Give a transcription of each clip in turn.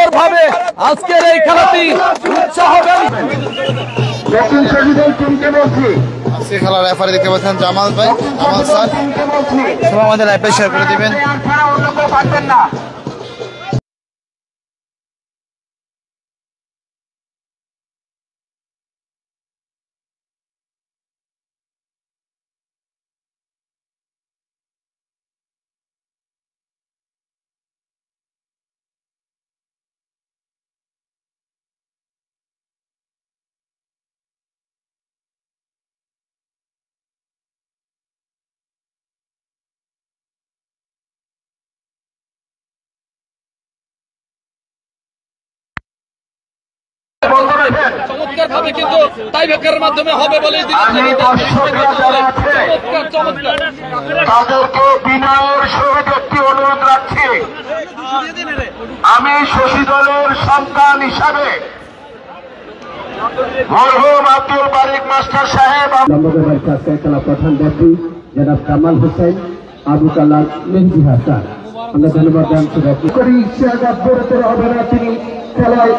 সুন্দরভাবে আজকের এই খেলাটি উৎসাহ আজকে খেলার রেফারি দেখতে পাচ্ছেন জামাল ভাই, জামাল স্যার। সবাই আমাদের লাইভে শেয়ার করে দিবেন। চমৎকার ভাবে কিন্তু টাইব্রেকারের মাধ্যমে হবে বলে তাদেরকে বিনয়ের সহিত একটি অনুরোধ রাখছি। আমি শশী দলের সন্তান হিসাবে মরহুম আব্দুল বারিক মাস্টার সাহেব খেলা প্রধান ব্যক্তি জনাব কামাল হোসেন, আবু কালাম, মেহেদি হাসান, আমরা ধন্যবাদ জানাচ্ছি। হবে না তিনি খেলায়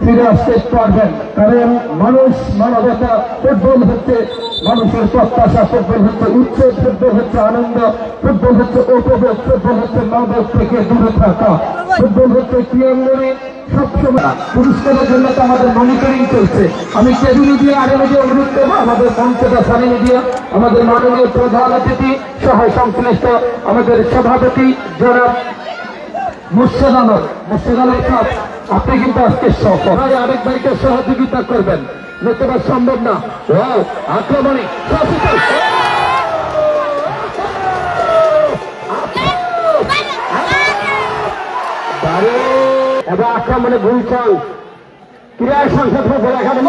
ফিরে আসতে পারবেন, কারণ মানুষ মানবতা, ফুটবল হচ্ছে মানুষের প্রত্যাশা, ফুটবল হচ্ছে উচ্ছেদ, ফুটবল হচ্ছে আনন্দ, ফুটবল হচ্ছে উপভোগ, ফুটবল হচ্ছে মাদক থেকে দূরে থাকা, ফুটবল হচ্ছে ক্রিয়াঙ্গনে সবসময় পুরস্কারের জন্য তো আমাদের মনিটরিং চলছে। আমি কেবি মিডিয়া, আরে মিডিয়া অনুরোধ করবো আমাদের মঞ্চটা সানি মিডিয়া, আমাদের মাননীয় প্রধান অতিথি সহ সংশ্লিষ্ট আমাদের সভাপতি জনাব মুর্শেদ আলম সাহেব, আপনি কিন্তু আজকে সবাই আরেক ভাইকে সহযোগিতা করবেন, নতুবা সম্ভব না। ও আক্রমণে এবার আক্রমণে গুলশান ক্রীড়া সংসদ এখানে